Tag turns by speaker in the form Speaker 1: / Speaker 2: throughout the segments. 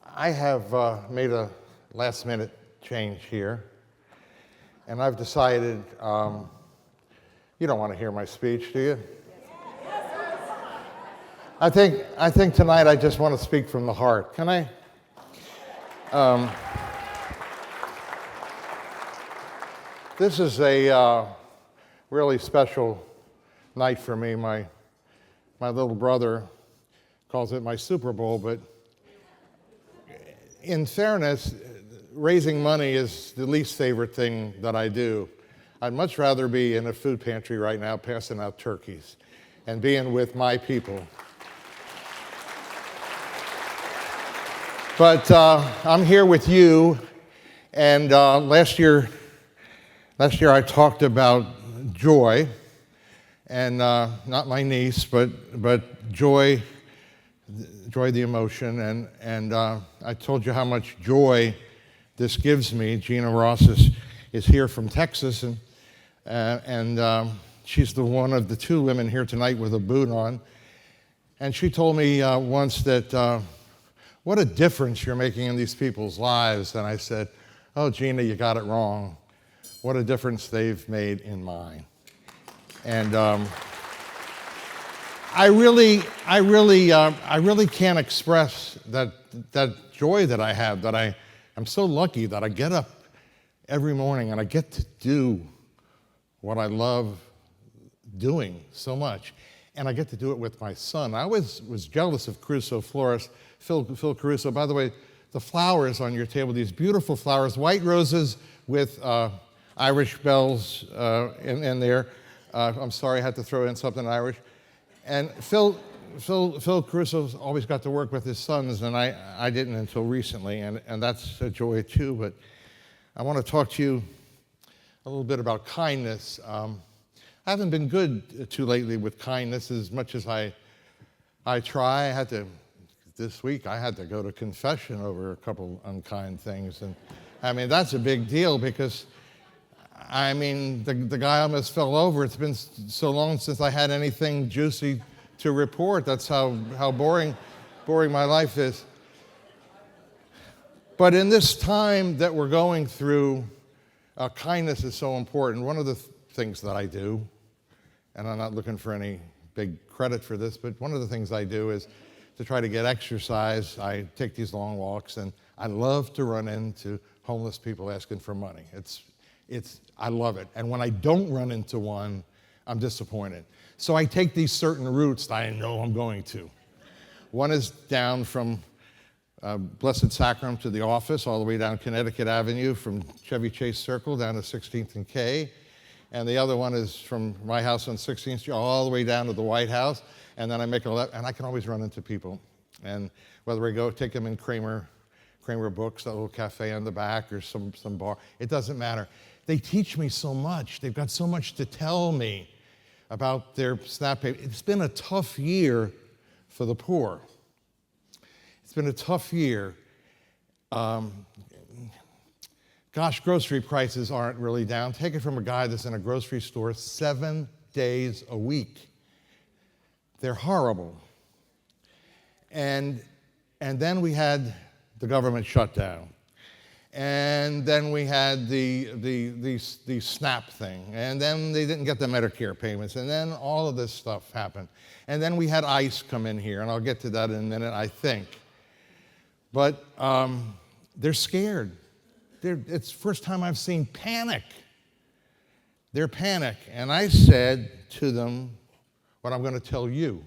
Speaker 1: I have made a last-minute change here, and I've decided, you don't want to hear my speech, do you? I think tonight I just want to speak from the heart. Can I? This is a really special night for me. My little brother calls it my Super Bowl, but in fairness, raising money is the least favorite thing that I do. I'd much rather be in a food pantry right now passing out turkeys and being with my people. But I'm here with you, and last year I talked about joy, and not my niece, but joy the emotion, and I told you how much joy this gives me. Gina Ross is here from Texas, and she's the one of the two women here tonight with a boot on, and she told me once that, what a difference you're making in these people's lives. And I said, oh, Gina, you got it wrong. What a difference they've made in mine. And I really can't express that joy that I have, that I'm so lucky that I get up every morning and I get to do what I love doing so much. And I get to do it with my son. I always was jealous of Caruso florist, Phil Caruso. By the way, the flowers on your table, these beautiful flowers, white roses with Irish bells in there. I'm sorry I had to throw in something Irish. And Phil Caruso's always got to work with his sons, and I didn't until recently, and that's a joy too. But I want to talk to you a little bit about kindness. I haven't been good too lately with kindness as much as I try. This week I had to go to confession over a couple unkind things, and I mean that's a big deal because I mean the guy almost fell over. It's been so long since I had anything juicy to report. That's how boring my life is. But in this time that we're going through, kindness is so important. One of the things that I do, and I'm not looking for any big credit for this, but one of the things I do is to try to get exercise. I take these long walks, and I love to run into homeless people asking for money. I love it. And when I don't run into one, I'm disappointed. So I take these certain routes that I know I'm going to. One is down from Blessed Sacrament to the office, all the way down Connecticut Avenue, from Chevy Chase Circle down to 16th and K. And the other one is from my house on 16th Street all the way down to the White House. And then I make a left, and I can always run into people. And whether we go take them in Kramer Books, that little cafe on the back, or some bar, it doesn't matter. They teach me so much. They've got so much to tell me about their SNAP pay. It's been a tough year for the poor. It's been a tough year. Gosh, grocery prices aren't really down. Take it from a guy that's in a grocery store 7 days a week. They're horrible. And then we had the government shutdown. And then we had the SNAP thing. And then they didn't get the Medicare payments. And then all of this stuff happened. And then we had ICE come in here, and I'll get to that in a minute, I think. But they're scared. It's the first time I've seen panic. They're panic. And I said to them what I'm going to tell you.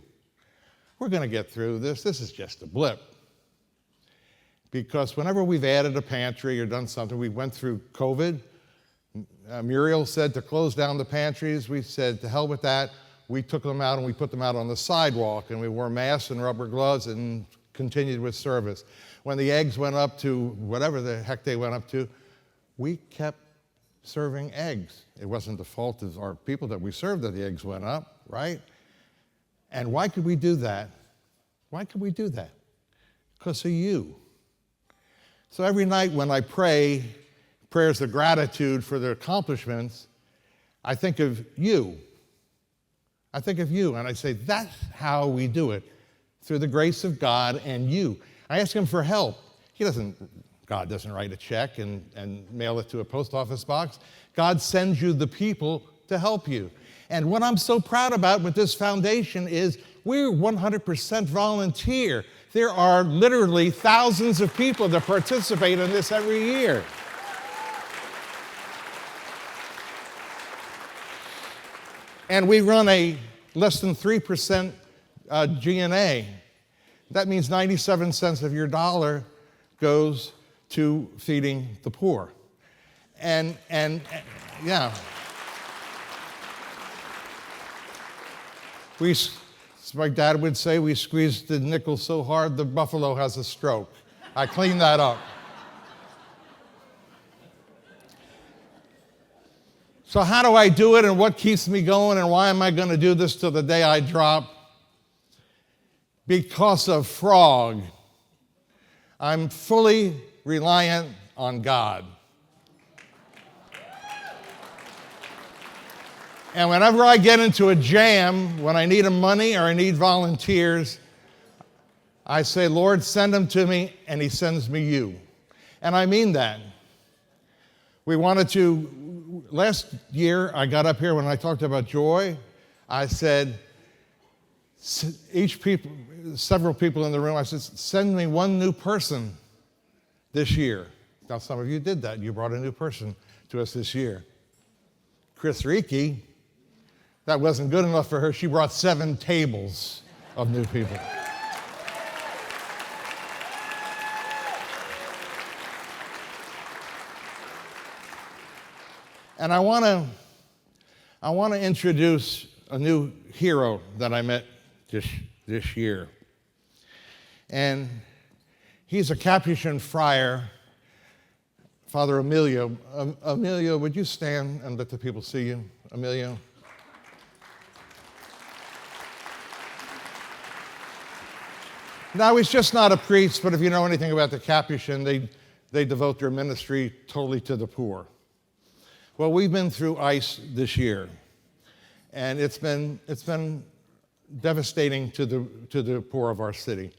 Speaker 1: We're going to get through this. This is just a blip. Because whenever we've added a pantry or done something, we went through COVID. Muriel said to close down the pantries. We said to hell with that. We took them out and we put them out on the sidewalk, and we wore masks and rubber gloves and continued with service. When the eggs went up to whatever the heck they went up to, we kept serving eggs. It wasn't the fault of our people that we served that the eggs went up, right? And why could we do that? Why could we do that? Because of you. So every night when I pray prayers of gratitude for their accomplishments, I think of you. I think of you, and I say, that's how we do it, through the grace of God and you. I ask him for help. God doesn't write a check and mail it to a post office box. God sends you the people to help you. And what I'm so proud about with this foundation is we're 100% volunteer. There are literally thousands of people that participate in this every year. And we run a less than 3% G&A. That means 97 cents of your dollar goes to feeding the poor. And yeah. My dad would say, we squeezed the nickel so hard the buffalo has a stroke. I cleaned that up. So how do I do it, and what keeps me going, and why am I going to do this till the day I drop? Because of Frog. I'm fully reliant on God. And whenever I get into a jam, when I need money or I need volunteers, I say, Lord, send them to me, and he sends me you. And I mean that. Last year, I got up here when I talked about joy, I said, several people in the room, I said, send me one new person this year. Now, some of you did that. You brought a new person to us this year. Chris Reiki, that wasn't good enough for her. She brought 7 tables of new people. And I want to introduce a new hero that I met this year. And he's a Capuchin friar, Father Emilio. Emilio, would you stand and let the people see you? Emilio. Now, he's just not a priest, but if you know anything about the Capuchin, they devote their ministry totally to the poor. Well, we've been through ICE this year, and it's been devastating to the poor of our city.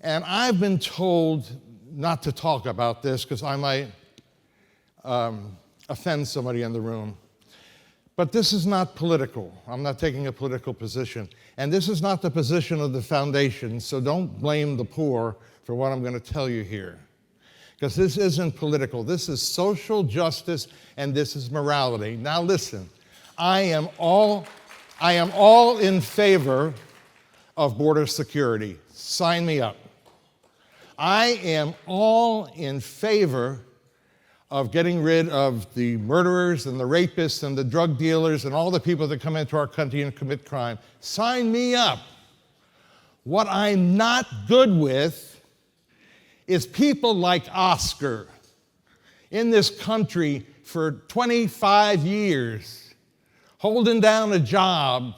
Speaker 1: And I've been told not to talk about this because I might offend somebody in the room. But this is not political. I'm not taking a political position. And this is not the position of the foundation, so don't blame the poor for what I'm going to tell you here. Because this isn't political. This is social justice, and this is morality. Now listen, I am all in favor of border security. Sign me up. I am all in favor of getting rid of the murderers and the rapists and the drug dealers and all the people that come into our country and commit crime. Sign me up. What I'm not good with is people like Oscar in this country for 25 years, holding down a job,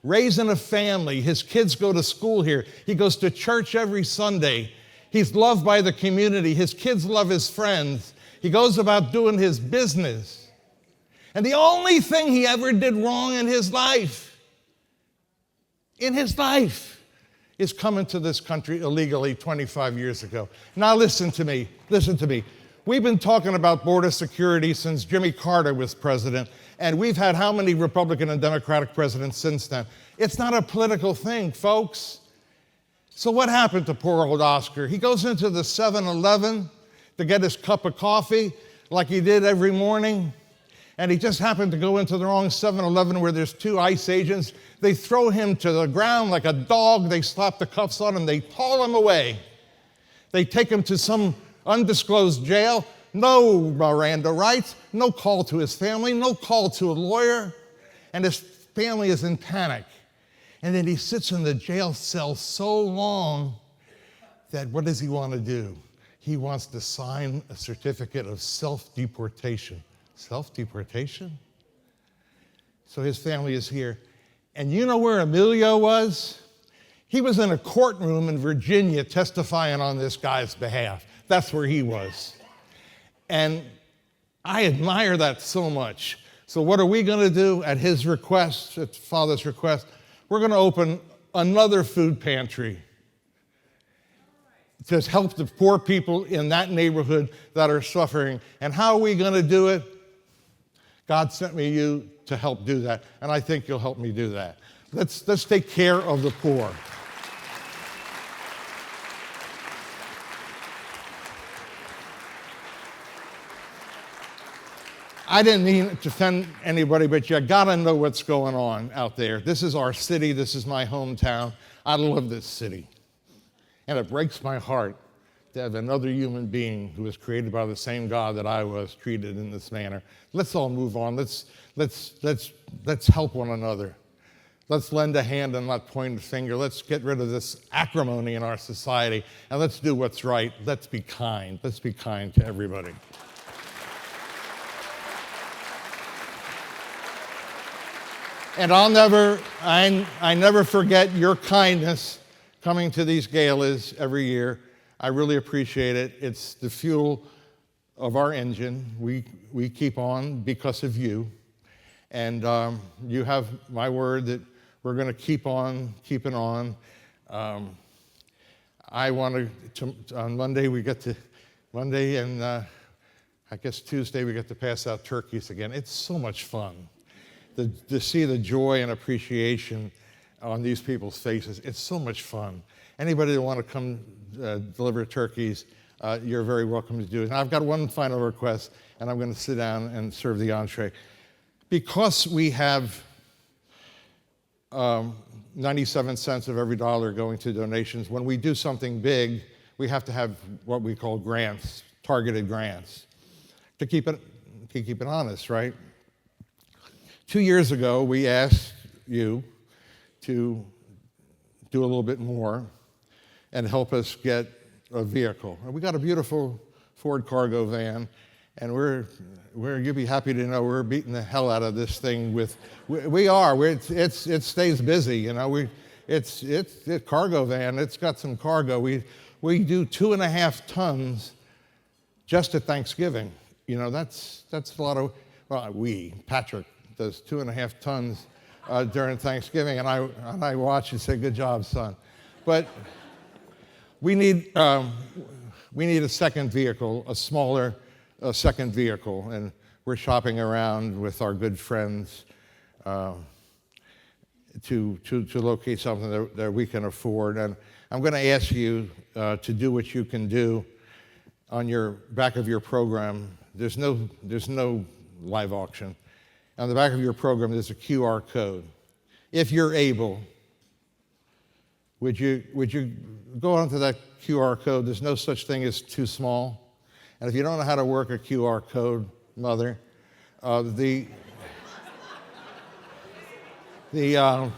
Speaker 1: raising a family. His kids go to school here. He goes to church every Sunday. He's loved by the community. His kids love his friends. He goes about doing his business. And the only thing he ever did wrong in his life, is coming to this country illegally 25 years ago. Now listen to me. We've been talking about border security since Jimmy Carter was president, and we've had how many Republican and Democratic presidents since then? It's not a political thing, folks. So what happened to poor old Oscar? He goes into the 7-Eleven to get his cup of coffee like he did every morning, and he just happened to go into the wrong 7-Eleven where there's 2 ICE agents. They throw him to the ground like a dog. They slap the cuffs on him. They haul him away. They take him to some undisclosed jail. No Miranda rights, no call to his family, no call to a lawyer. And his family is in panic. And then he sits in the jail cell so long that what does he want to do? He wants to sign a certificate of self-deportation. Self-deportation? So his family is here. And you know where Emilio was? He was in a courtroom in Virginia testifying on this guy's behalf. That's where he was. And I admire that so much. So what are we going to do at his request, at Father's request? We're going to open another food pantry. to help the poor people in that neighborhood that are suffering. And how are we going to do it? God sent me you to help do that, and I think you'll help me do that. Let's take care of the poor. I didn't mean to offend anybody, but you got to know what's going on out there. This is our city. This is my hometown. I love this city. And it breaks my heart to have another human being who was created by the same God that I was treated in this manner. Let's all move on. Let's help one another. Let's lend a hand and not point a finger. Let's get rid of this acrimony in our society, and let's do what's right. Let's be kind. Let's be kind to everybody. And I never forget your kindness coming to these galas every year. I really appreciate it. It's the fuel of our engine. We keep on because of you. And you have my word that we're going to keep on keeping on. I want to on Monday and I guess Tuesday we get to pass out turkeys again. It's so much fun to see the joy and appreciation on these people's faces. It's so much fun. Anybody that want to come deliver turkeys, you're very welcome to do it. And I've got one final request, and I'm going to sit down and serve the entree. Because we have 97 cents of every dollar going to donations, when we do something big, we have to have what we call grants, targeted grants, to keep it honest, right? 2 years ago, we asked you to do a little bit more and help us get a vehicle. And we got a beautiful Ford cargo van, and you'll be happy to know we're beating the hell out of this thing with, it stays busy, you know, it's a cargo van, it's got some cargo. We do 2.5 tons just at Thanksgiving. You know, that's a lot of, Patrick does 2.5 tons during Thanksgiving, and I watch and say, good job, son. But we need a second vehicle, a smaller second vehicle, and we're shopping around with our good friends to locate something that we can afford. And I'm going to ask you to do what you can do. On your back of your program, there's no live auction. On the back of your program, there's a QR code. If you're able, would you go onto that QR code? There's no such thing as too small. And if you don't know how to work a QR code, Mother, the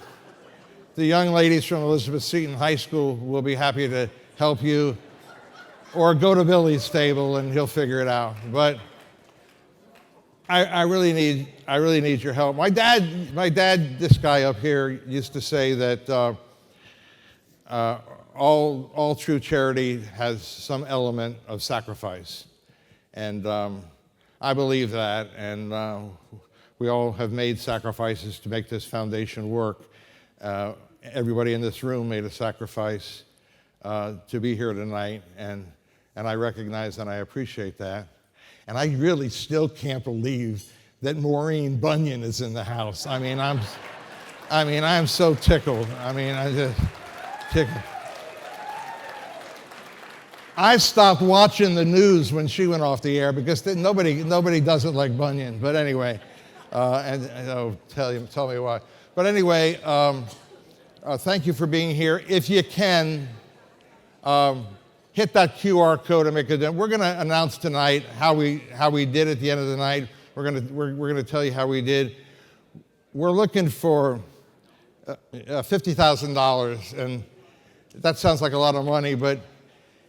Speaker 1: young ladies from Elizabeth Seton High School will be happy to help you, or go to Billy's table and he'll figure it out. But I really need your help. My dad, this guy up here, used to say that all true charity has some element of sacrifice. And I believe that, and we all have made sacrifices to make this foundation work. Everybody in this room made a sacrifice to be here tonight, and I recognize and I appreciate that. And I really still can't believe that Maureen Bunyan is in the house. I'm so tickled. I just tickled. I stopped watching the news when she went off the air because nobody does it like Bunyan. But anyway, tell me why. But anyway, thank you for being here. If you can, hit that QR code and make a difference. We're going to announce tonight how we did at the end of the night. We're going to tell you how we did. We're looking for $50,000, and that sounds like a lot of money, but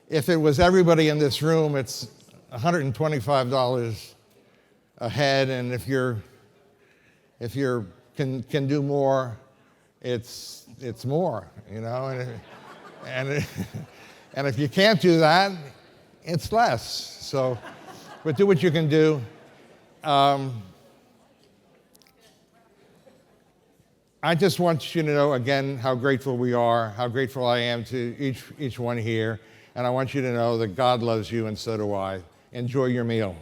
Speaker 1: if it was everybody in this room, it's $125 a head, and if you can do more, it's more, you know, and if you can't do that, it's less. So, but do what you can do. I just want you to know again how grateful we are, how grateful I am to each one here. and I want you to know that God loves you, and so do I. Enjoy your meal.